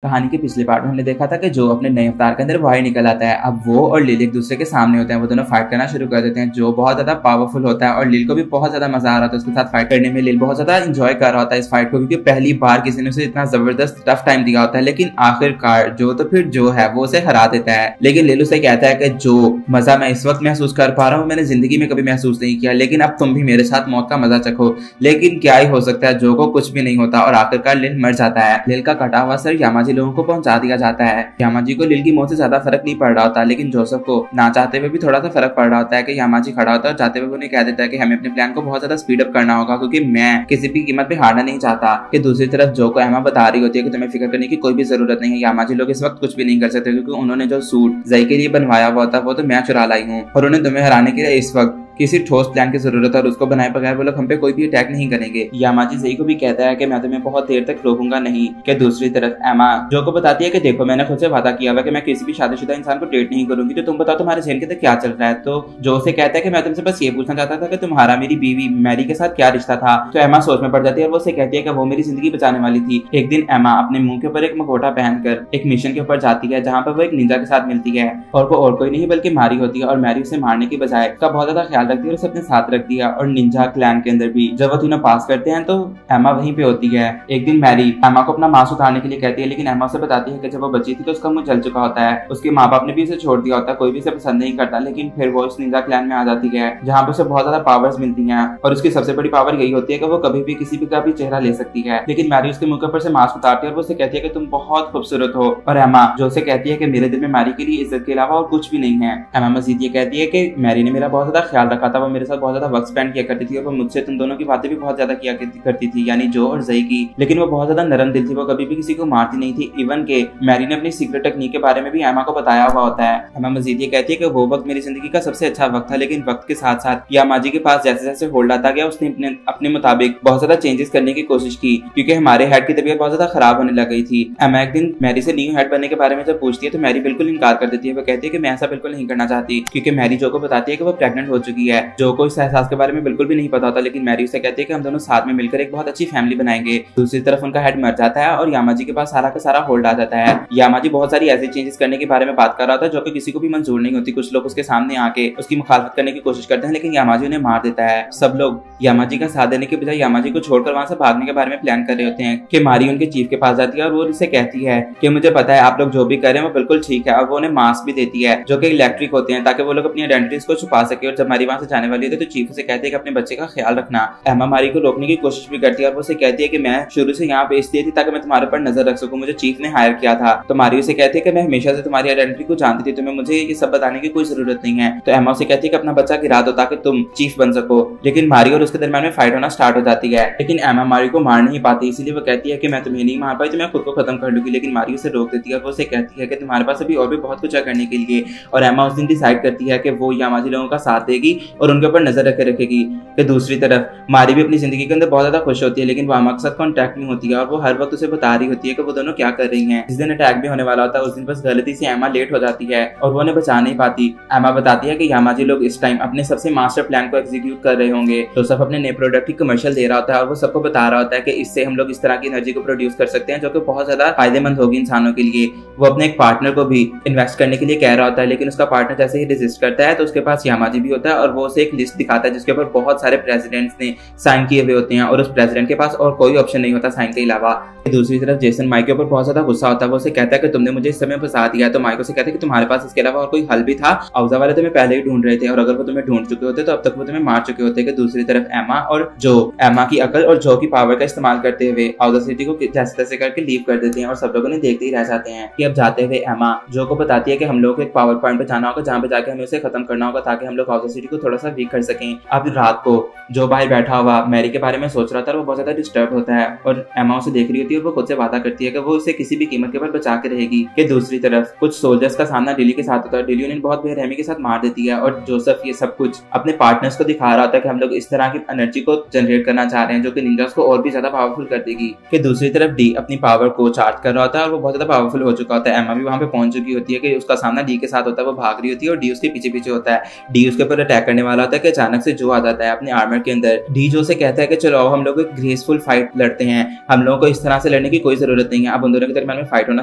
कहानी के पिछले पार्ट में हमने देखा था कि जो अपने नए अवतार के अंदर बाहर निकल आता है। अब वो और लिल एक दूसरे के सामने होते हैं, वो दोनों फाइट करना शुरू कर देते हैं। जो बहुत ज्यादा पावरफुल होता है और लिल को भी बहुत ज्यादा मजा आ रहा होता है उसके साथ फाइट करने में। लिल बहुत ज्यादा इंजॉय कर रहा होता है इस फाइट को, क्योंकि पहली बार किसी ने उसे इतना जबरदस्त टफ टाइम दिया होता है। लेकिन आखिरकार जो है वो उसे हरा देता है। लेकिन लिल उसे कहता है कि जो मजा मैं इस वक्त महसूस कर पा रहा हूँ मैंने जिंदगी में कभी महसूस नहीं किया, लेकिन अब तुम भी मेरे साथ मौत का मजा चखो। लेकिन क्या ही हो सकता है, जो को कुछ भी नहीं होता और आखिरकार लिल मर जाता है। लिल का कटा हुआ सर यामाजी लोगों को पहुंचा जाता है। यामाजी को लिल की मौत से ज्यादा फर्क नहीं पड़ रहा होता, लेकिन जोसेफ को ना चाहते हुए भी थोड़ा सा फर्क पड़ रहा होता है कि यामाजी खड़ा होता है और जाते हुए उन्हें कह देता है कि हमें अपने प्लान को बहुत ज्यादा स्पीड अप करना होगा, क्योंकि मैं किसी भी कीमत पे हारना नहीं चाहता। कि दूसरी तरफ जो को एमा बता रही होती है कि तुम्हें फिक्र करने की कोई भी जरूरत नहीं है, यामाजी लोग इस वक्त कुछ भी नहीं कर सकते, क्योंकि उन्होंने जो सूट जई के लिए बनवाया हुआ था वो तो मैं चुरा लाई हूँ और उन्हें तुम्हें हराने के लिए इस वक्त किसी ठोस प्लान की जरूरत है और उसको बनाए बगैर वो लोग हम पे कोई भी अटैक नहीं करेंगे। यामाजी जई को भी कहता है कि मैं तुम्हें बहुत देर तक रोकूंगा नहीं। कि दूसरी तरफ एमा जो को बताती है कि देखो मैंने खुद से वादा किया हुआ कि मैं किसी भी शादीशुदा इंसान को डेट नहीं करूंगी, तो तुम बताओ तुम्हारे जहन के अंदर क्या चल रहा है। तो जो से कहता है कि मैं तुमसे बस ये पूछना चाहता था कि तुम्हारा मेरी बीवी मैरी के साथ क्या रिश्ता था। तो एमा सोच में पड़ जाती है और वो से कहती है कि वो मेरी जिंदगी बचाने वाली थी। एक दिन एमा अपने मुंह के ऊपर एक मकोटा पहनकर एक मिशन के ऊपर जाती है, जहाँ पर वो एक निंजा के साथ मिलती है और वो और कोई नहीं बल्कि मैरी होती है। और मैरी उसे मारने के बजाय उसका बहुत ज्यादा ख्याल रखती है और उसे अपने साथ रख दिया। और निंजा क्लैन के अंदर भी जब वो तीनों पास करते हैं तो एमा वहीं पे होती है। एक दिन मैरी एमा को अपना मांस उतारने के लिए कहती है, लेकिन एमा से बताती है कि जब वो बची थी तो उसका मुंह जल चुका होता है। उसके माँ बाप ने भी उसे छोड़ दिया होता है, कोई भी उसे पसंद नहीं करता। लेकिन फिर वो इस निंजा क्लैन में आ जाती है, जहाँ पे उसे बहुत ज्यादा पावर्स मिलती हैं और उसकी सबसे बड़ी पावर यही होती है कि वो कभी भी किसी भी का भी चेहरा ले सकती है। लेकिन मैरी उसके मुंह के ऊपर से मांस उतारती है और वो उसे कहती है कि तुम बहुत खूबसूरत हो। और एमा जो उसे कहती है कि मेरे दिल में मैरी के लिए इज्जत के अलावा और कुछ भी नहीं है। एमा मजीद ये कहती है कि मैरी ने मेरा बहुत ज्यादा ख्याल रखा था, वो मेरे साथ बहुत ज्यादा वक्त स्पेंड किया करती थी और वो मुझसे तुम दोनों की बातें भी बहुत ज्यादा किया करती थी, यानी जो और जई की। लेकिन वो बहुत ज्यादा नरम दिल थी, वो कभी भी किसी को मारती नहीं थी। इवन के मैरी ने अपनी सीक्रेट टेक्निक के बारे में भी एमा को बताया हुआ होता है। एमा मजीद ये कहती है कि वो वक्त मेरी जिंदगी का सबसे अच्छा वक्त था, लेकिन वक्त के साथ साथ यामाजी के पास जैसे जैसे होल्ड आता गया उसने अपने मुताबिक बहुत ज्यादा चेंजेस करने की कोशिश की, क्योंकि हमारे हेड की तबीयत बहुत ज्यादा खराब होने लग गई थी। एमा एक दिन मैरी से न्यू हेड बनने के बारे में जब पूछती है तो मैरी बिल्कुल इनकार कर देती है। वो कहती है कि मैं ऐसा बिल्कुल नहीं करना चाहती, क्योंकि मैरी जो को बताती है कि वो प्रेग्नेंट हो चुकी है। जो को इस एहसास के बारे में बिल्कुल भी नहीं पता होता, लेकिन मैरी उसे कहती है कि हम दोनों साथ में मिलकर एक बहुत अच्छी फैमिली बनाएंगे। दूसरी तरफ उनका हेड मर जाता है और यामाजी के पास सारा का सारा होल्ड आ जाता है। यामाजी बहुत सारी ऐसी चेंजेस करने के बारे में बात कर रहा था जो कि किसी को भी मंजूर नहीं होती। कुछ लोग उसके सामने आके उसकी मुखालफत करने की कोशिश करते हैं, लेकिन यामाजी उन्हें मार देता है। सब लोग यामाजी का साथ देने के बजाय यामाजी को छोड़कर वहां से भागने के बारे में प्लान कर रहे होते हैं। कि मारी उनके चीफ के पास जाती है और वो उनसे कहती है कि मुझे पता है आप लोग जो भी कर रहे हैं वो बिल्कुल ठीक है, और वो उन्हें मास्क भी देती है जो कि इलेक्ट्रिक होते हैं ताकि वो लोग अपनी आइडेंटिटीज को छुपा सके। और जब मारी वहां से जाने वाली होती है तो चीफ उसे कहते हैं कि अपने बच्चे का ख्याल रखना। एमा मारी को रोकने की कोशिश भी करती है और वो उसे कहती है कि मैं शुरू से यहाँ पे इसलिए थी ताकि मैं तुम्हारे पर नजर रख सकूं, मुझे चीफ ने हायर किया था। तो मारी उसे कहती है कि मैं हमेशा से तुम्हारी आइडेंटिटी को जानती थी, तुम्हें मुझे ये सब बताने की कोई जरूरत नहीं है। तो एमा उसे कहती है कि अपना बच्चा गिरा दो ताकि तुम चीफ बन सको। लेकिन मारी और उसके दरमियान में फाइट होना स्टार्ट हो जाती है, लेकिन एमा मारी को मार नहीं पाती, इसीलिए वो कहती है कि मैं तुम्हें नहीं मार पाई तो मैं खुद को खत्म कर लूंगी। लेकिन मारी उसे रोक देती है और वो उसे कहती है कि तुम्हारे पास अभी और भी बहुत कुछ है करने के लिए। और एमा उस दिन डिसाइड करती है कि वो यामाजी लोगों का साथ देगी और उनके ऊपर नजर रखेगी। कि दूसरी तरफ मारी भी अपनी जिंदगी के अंदर बहुत ज्यादा खुश होती है, लेकिन वो एमा के साथ कॉन्टैक्ट में होती है और वो हर वक्त उसे बता रही होती है कि वो दोनों क्या कर रही हैं। जिस दिन अटैक भी होने वाला होता है उस दिन बस गलती से एमा लेट हो जाती है और वो उन्हें बचा नहीं पाती। एमा बताती है कि यामाजी लोग इस टाइम अपने सबसे मास्टर प्लान को एग्जीक्यूट कर रहे होंगे। तो सब अपने नए प्रोडक्ट की कमर्शियल दे रहा होता है और वो सबको बता रहा होता है कि इससे हम लोग इस तरह की एनर्जी को प्रोड्यूस कर सकते हैं जो कि बहुत ज्यादा फायदेमंद होगी इंसानों के लिए। वो अपने एक पार्टनर को भी इन्वेस्ट करने के लिए कह रहा होता है, लेकिन उसका पार्टनर जैसे ही रेजिस्ट करता है तो उसके पास यामाजी भी होता है और वो उसे एक लिस्ट दिखाता है जिसके ऊपर बहुत सारे प्रेसिडेंट्स ने साइन किए हुए होते हैं और उस प्रेसिडेंट के पास और कोई ऑप्शन नहीं होता साइन के अलावा। दूसरी तरफ जेसन माइक के ऊपर बहुत ज्यादा गुस्सा होता है, वो उसे कहता है कि तुमने मुझे इस समय फंसा दिया। तो माइक उसे कहता है कि तुम्हारे पास इसके अलावा और कोई हल भी था, औजा वाले तुम्हें पहले ही ढूंढ रहे थे और अगर वो तुम्हें ढूंढ चुके होते तो अब तक वो तुम्हें मार चुके होते। कि दूसरी तरफ एमा और जो एमा की अकल और जो की पावर का इस्तेमाल करते हुए औजा सिटी को जैसे तैसे करके लीव कर देते हैं और सब लोगों ने देखते ही रह जाते हैं। कि अब जाते हुए एमा जो को बताती है कि हम लोग को एक पावर पॉइंट पे जाना होगा जहाँ पे जाके हमें उसे खत्म करना होगा ताकि हम लोग औजा सिटी को थोड़ा सा वीक कर सकें। अब रात को जो बाहर बैठा हुआ मैरी के बारे में सोच रहा था वो बहुत ज्यादा डिस्टर्ब होता है और एमा उसे देख रही होती है और वो खुद से वादा करती है कि वो उसे किसी भी कीमत के ऊपर बचा के रहेगी। कि दूसरी तरफ कुछ सोल्जर्स का सामना लिली के साथ होता है, लिली उन्हें बहुत बेरहमी के साथ मार देती है और जोसेफ ये सब कुछ अपने पार्टनर्स को दिखा रहा होता है कि हम लोग इस तरह की एनर्जी को जनरेट करना चाह रहे हैं जो कि निंजास को और भी ज्यादा पावरफुल कर देगी। कि दूसरी तरफ डी अपनी पावर को चार्ज कर रहा होता है और वो बहुत ज्यादा पावरफुल हो चुका होता है। एमा भी वहां पे पहुंच चुकी होती है कि उसका सामना डी के साथ होता है, वो भाग रही होती है और डी उसके पीछे पीछे होता है। डी उसके ऊपर अटैक करने वाला होता है कि अचानक से जो आ जाता है। अपने आर्मर के अंदर। डी जो से कहता है कि चलो हम लोग एक ग्रेसफुल फाइट लड़ते हैं, हम लोगों को इस तरह से लड़ने की कोई जरूरत नहीं है। अब उन दोनों के दरमियान में फाइट होना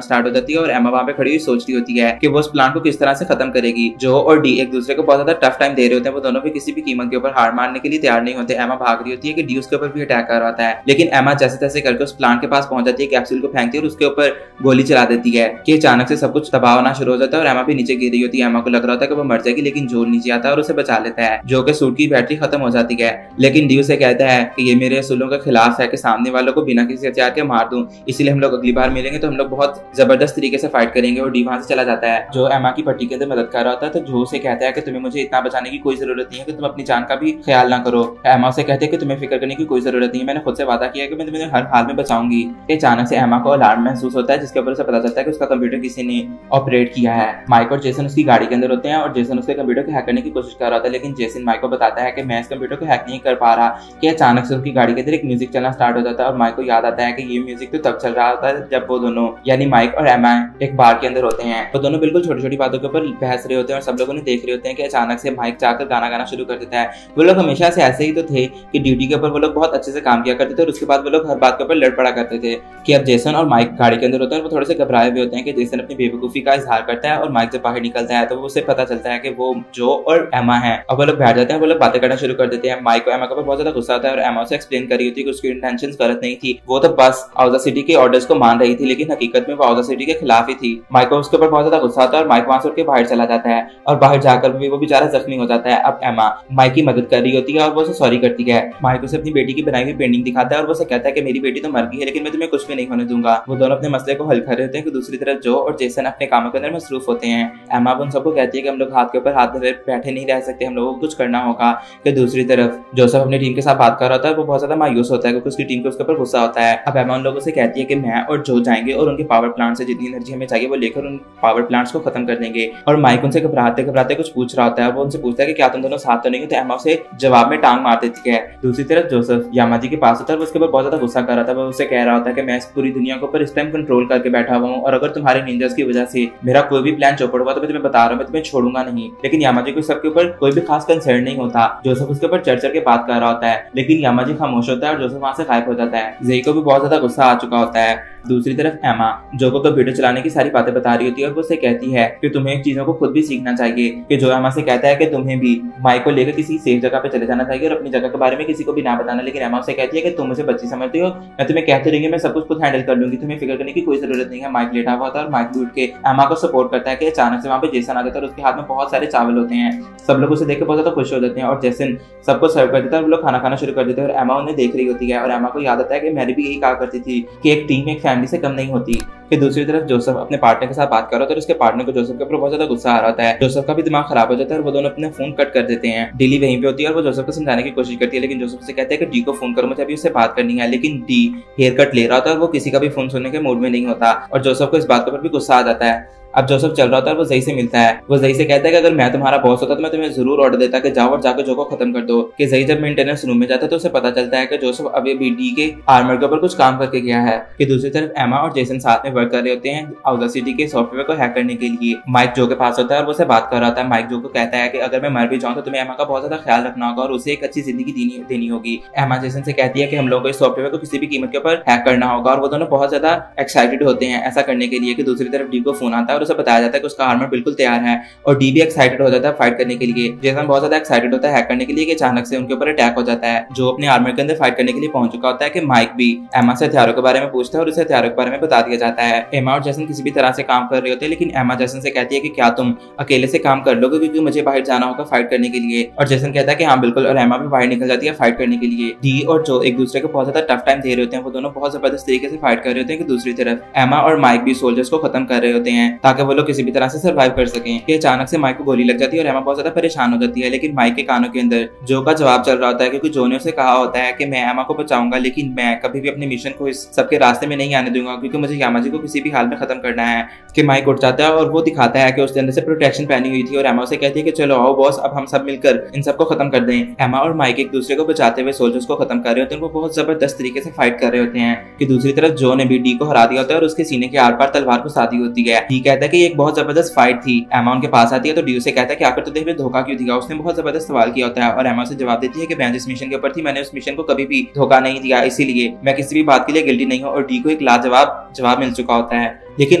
स्टार्ट हो जाती है और एमा वहां पे खड़ी हुई सोच रही होती है कि वो उस प्लान को किस तरह से खत्म करेगी। जो और डी एक दूसरे को बहुत ज्यादा टफ टाइम दे रहे होते हैं, वो दोनों भी किसी भी कीमत के ऊपर हार मानने के लिए तैयार नहीं होते। एमा भाग रही होती है कि डी उसके ऊपर भी अटैक कर रहा होता है, लेकिन एमा जैसे तैसे करके उस प्लान के पास पहुंच जाती है, कैप्सूल को फेंकती है और उसके ऊपर गोली चला देती है कि अचानक से सब कुछ तबाह होना शुरू हो जाता है और एमा भी नीचे गिर रही होती है। एमा को लग रहा होता है कि वो मर जाएगी, लेकिन जो नीचे आता है और उसे बचा लेता है। जो के सूट की बैटरी खत्म हो जाती है, लेकिन डी उसे कहता है कि ये मेरे असूलों के खिलाफ है कि सामने वालों को बिना किसी हथियार के मार दूं, इसलिए हम लोग अगली बार मिलेंगे तो हम लोग बहुत जबरदस्त तरीके से फाइट करेंगे। और डी वहां से चला जाता है। जो एमा की पट्टी के अंदर मदद कर रहा होता है, तो जो उसे कहता है कि तुम्हें मुझे इतना बचाने की कोई जरूरत नहीं है कि तुम अपनी जान का भी ख्याल ना करो। एमा उसे कहते हैं कि तुम्हें फिक्र करने की कोई जरूरत नहीं है, मैंने खुद से वादा किया है कि मैं तुम्हें हर हाल में बचाऊंगी। अचानक से एमा को अलार्म महसूस होता है, जिसके ऊपर उसे पता चलता है कि उसका कंप्यूटर किसी ने ऑपरेट किया है। माइक और जेसन उसकी गाड़ी के अंदर होते हैं और जेसन उसके कंप्यूटर को हैक करने की कोशिश कर रहा था, लेकिन जेसन माइक को बताता है कि मैं इस कंप्यूटर को हैक नहीं कर पा रहा। कि अचानक से उनकी गाड़ी के अंदर एक म्यूजिक चलना स्टार्ट हो जाता है और माइक को याद आता है कि ये म्यूजिक तो तब चल रहा होता है जब वो दोनों यानी माइक और एमा एक बार के अंदर होते हैं। वो दोनों बिल्कुल छोटी छोटी बातों के ऊपर बहस रहे होते हैं और सब लोगों ने देख रहे होते हैं कि अचानक से माइक जाकर गाना गाना शुरू कर देता है। वो लोग हमेशा से ऐसे ही तो थे कि ड्यूटी के ऊपर वो लोग बहुत अच्छे से काम किया करते थे और उसके बाद वो लोग हर बात के ऊपर लड़ पड़ा करते थे। कि अब जेसन और माइक गाड़ी के अंदर होते हैं और वो थोड़े से घबराए हुए होते हैं कि जेसन अपनी बेवकूफी का इजहार करता है और माइक जब बाहर निकलता है तो उसे पता चलता है कि वो जो और एमा है। अब वो लोग बैठ जाते हैं, वो लोग बातें करना शुरू कर देते हैं। माइक को एमा के ऊपर बहुत ज्यादा गुस्सा आता है और एमा उसे एक्सप्लेन कर रही होती है कि उसकी इंटेंशंस गलत नहीं थी, वो तो बस आउजा सिटी के ऑर्डर्स को मान रही थी, लेकिन हकीकत में वो आउजा सिटी के खिलाफ ही थी। माइक को उसके ऊपर बहुत ज्यादा गुस्सा आता है और माइक वहां से उठ के बाहर चला जाता है और बाहर जाकर भी वो बेचारा जख्मी हो जाता है। अब एमा माइक की मदद कर रही होती है और वो उसे सॉरी करती है। माइक उसे अपनी बेटी की बनाई हुई पेंटिंग दिखाता है और वो उसे कहता है कि मेरी बेटी तो मर गई है, लेकिन मैं तुम्हें कुछ भी नहीं होने दूंगा। वो दोनों अपने मसले को हल कर रहे होते हैं कि दूसरी तरफ जो और जेसन अपने कामों के अंदर मसरूफ होते हैं। एमा उन सबको कहती है कि हम लोग हाथ के ऊपर हाथ धरे बैठे नहीं रह सकते, हम लोगों को कुछ करना होगा। कि दूसरी तरफ जोसेफ अपनी टीम के साथ बात कर रहा होता है, वो बहुत ज्यादा मायूस होता है क्योंकि उसकी टीम को उसके ऊपर गुस्सा होता है। अब एमा उन लोगों से कहती है कि मैं और जो जाएंगे और उनके पावर प्लांट से जितनी एनर्जी हमें चाहिए वो लेकर उन पावर प्लांट्स को खत्म कर देंगे। और माइक उनसे घबराते घबराते कुछ पूछ रहा होता है, वो उनसे पूछता है कि क्या तुम दोनों साथ तो नहीं हो, तो एमा उसे जवाब में टांग मार देती है। दूसरी तरफ जोसेफ यामाजी के पास होता है, वो उसके ऊपर बहुत ज्यादा गुस्सा कर रहा था। वो उसे कह रहा होता है कि मैं इस पूरी दुनिया के ऊपर इस टाइम कंट्रोल करके बैठा हुआ हूँ और अगर तुम्हारे निंजास की वजह से मेरा कोई भी प्लान चौपड़ हुआ तो मैं तुम्हें बता रहा हूँ, मैं तुम्हें छोड़ूंगा नहीं। लेकिन यामाजी को सबके ऊपर कोई भी खास कंसर्न नहीं होता। जोसेफ उसके ऊपर चढ़ के बात कर रहा होता है, लेकिन यामाजी खामोश होता है और जोसेफ वहां से गायब हो जाता है। जेई को भी बहुत ज्यादा गुस्सा आ चुका होता है। दूसरी तरफ एमा जो को कंप्यूटर चलाने की सारी बातें बता रही होती है और वो उसे कहती है कि तुम्हें चीजों को खुद भी सीखना चाहिए। कि जो एमा से कहता है कि तुम्हें भी माइक को लेकर किसी सेफ जगह पे चले जाना चाहिए और अपनी जगह के बारे में किसी को भी ना बताना। लेकिन एमा उसे कहती है कि तुम मुझे बच्ची समझती हो, मैं तुम्हें कहती रही मैं सब कुछ खुद हैंडल कर लूंगी, तुम्हें फिक्र करने की कोई जरूरत नहीं है। माइक लेटा हुआ था और माइक भी उठ के एमा को सपोर्ट करता है कि अचानक से वहां पे जेसन आ जाता है और उसके हाथ में बहुत सारे चावल होते हैं। सब लोग उसे देख के बहुत ज्यादा खुश हो जाते हैं और जेसन सबको सर्व कर देता है और वो लोग खाना खाना शुरू कर देते हैं और एमा उन्हें देख रही होती है और एमा को याद आता है कि मैंने भी यही कहा करती थी कि एक टीम एक फैमिली से कम नहीं होती। कि दूसरी तरफ जोसेफ अपने पार्टनर के साथ बात कर रहा होता है और उसके पार्टनर को जोसेफ के ऊपर बहुत ज्यादा गुस्सा आ रहा होता है। जोसेफ का भी दिमाग खराब हो जाता है और वो दोनों अपने फोन कट कर देते हैं। डिली वहीं पे होती है और वो जोसेफ को समझाने की कोशिश करती है, लेकिन जोसेफ से कहता है कि डी को फोन करो, मुझे अभी उससे बात करनी है। लेकिन डी हेयर कट ले रहा होता है और वो किसी का भी फोन सुनने के मूड में नहीं होता और जोसेफ को इस बात के ऊपर भी गुस्सा आ जाता है। अब जोसेफ चल रहा होता है, वो जई से मिलता है। वो जई से कहता है कि अगर मैं तुम्हारा बॉस होता तो मैं तुम्हें जरूर ऑर्डर देता कि जाओ और जाकर जो को खत्म कर दो। कि जई जब मेंटेनेंस रूम में जाता है तो उसे पता चलता है कि जोसेफ अभी भी डी के आर्मर के ऊपर कुछ काम करके गया है। कि दूसरी तरफ एमा और जेसन साथ में वर्क कर रहे होते हैं आउजा सिटी के सॉफ्टवेयर को हैक करने के लिए। माइक जो के पास होता है और वो उसे बात कर रहा होता है। माइक जो को कहता है कि अगर मैं मर भी जाऊं तो तुम्हें एमा का बहुत ज्यादा ख्याल रखना होगा और उसे एक अच्छी जिंदगी देनी होगी। एमा जेसन से कहती है कि हम लोगों को इस सॉफ्टवेयर को किसी भी कीमत के ऊपर हैक करना होगा और वो दोनों बहुत ज्यादा एक्साइटेड होते हैं ऐसा करने के लिए। कि दूसरी तरफ डी को फोन आता है और उसे बताया जाता है कि उसका आर्मर बिल्कुल तैयार है और डी भी एक्साइटेड हो जाता है फाइट करने के लिए। जेसन बहुत ज्यादा एक्साइटेड होता है हैक करने के लिए कि अचानक से उनके ऊपर अटैक हो जाता है। जो अपने आर्मर के अंदर फाइट करने के लिए पहुंच चुका होता है। कि माइक भी एमा से हथियारों के बारे में पूछता है और उसे हथियारों के बारे में बता दिया जाता है। एमा और जेसन किसी भी तरह से काम कर रहे होते हैं, लेकिन एमा जेसन से कहती है कि क्या तुम अकेले से काम कर लोगे क्योंकि मुझे बाहर जाना होगा फाइट करने के लिए। और जेसन कहता है कि हाँ बिल्कुल, और एमा भी बाहर निकल जाती है फाइट करने के लिए। डी और जो एक दूसरे को बहुत ज्यादा टफ टाइम दे रहे होते हैं, वो दोनों बहुत जबरदस्त तरीके से फाइट कर रहे होते हैं। कि दूसरी तरफ एमा और माइक भी सोल्जर्स को खत्म कर रहे होते हैं ताकि वो लोग किसी भी तरह से सर्वाइव कर सकें। कि अचानक से माइक को गोली लग जाती है और एमा बहुत ज्यादा परेशान हो जाती है। लेकिन माइक के कानों के अंदर जो का जवाब चल रहा होता है क्योंकि जो ने उसे कहा होता है कि मैं एमा को बचाऊंगा, लेकिन मैं कभी भी अपने मिशन को इस सबके रास्ते में नहीं आने दूंगा क्योंकि मुझे यामाजी को किसी भी हाल में खत्म करना है। कि माइक उठ जाता है और वो दिखाता है कि उसके अंदर से प्रोटेक्शन पहनी हुई थी और एमा उसे कहती है कि चलो आओ बॉस, अब हम सब मिलकर इन सबको खत्म कर दें। एमा और माइक एक दूसरे को बचाते हुए सोल्जर्स को खत्म कर रहे होते हैं, वो बहुत जबरदस्त तरीके से फाइट कर रहे होते हैं। कि दूसरी तरफ जो ने भी डी को हरा दिया होता है और उसके सीने के आर पार तलवार को साधी होती है। डी कहता कहता है कि ये एक बहुत जबरदस्त फाइट थी। एमा उनके पास आती है तो डी उसे कहता है कि आखिर तुझे धोखा क्यों दिया। उसने बहुत जबरदस्त सवाल किया होता है और एमा उसे जवाब देती है कि मैं जिस मिशन के ऊपर थी मैंने उस मिशन को कभी भी धोखा नहीं दिया, इसीलिए मैं किसी भी बात के लिए गिल्टी नहीं हूँ। और डी को एक लाजवाब जवाब मिल चुका होता है। लेकिन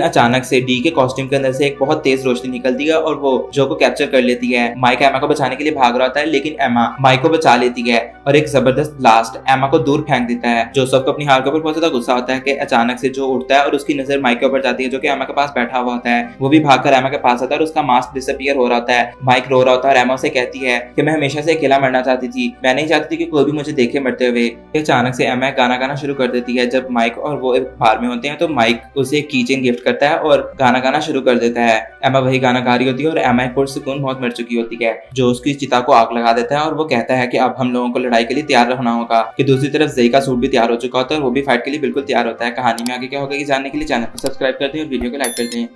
अचानक से डी के कॉस्ट्यूम के अंदर से एक बहुत तेज रोशनी निकलती है और वो जो को कैप्चर कर लेती है। माइक एमा को बचाने के लिए भाग रहा होता है लेकिन एमा माइक को बचा लेती है और एक जबरदस्त ब्लास्ट एमा को दूर फेंक देता है। जोसेफ को अपनी हार के ऊपर बहुत ज्यादा गुस्सा होता है कि अचानक से जो उठता है और उसकी नजर माइक के ऊपर जाती है जो कि एमा के पास बैठा हुआ होता है। वो भी भागकर एमा के पास आता है और उसका मास्क डिसअपीयर हो रहा होता है। माइक रो रहा होता है और एमा उसे कहती है कि मैं हमेशा से अकेला मरना चाहती थी, मैं नहीं चाहती थी कि कोई भी मुझे देखे मरते हुए। अचानक से एमा गाना गाना शुरू कर देती है। जब माइक और वो बार में होते हैं तो माइक उसे एक कीचेन गिफ्ट करता है और गाना गाना शुरू कर देता है। एमा वही गाना गा रही होती है और एमा एक पुरसुकून बहुत मर चुकी होती है। जो उसकी चिता को आग लगा देता है और वो कहता है कि अब हम लोगों को लड़ाई के लिए तैयार रहना होगा। कि दूसरी तरफ ज़ई का सूट भी तैयार हो चुका होता है और वो भी फाइट के लिए बिल्कुल तैयार होता है। कहानी में आगे क्या होगा ये जानने के लिए चैनल को सब्सक्राइब कर दें और वीडियो को लाइक कर दें।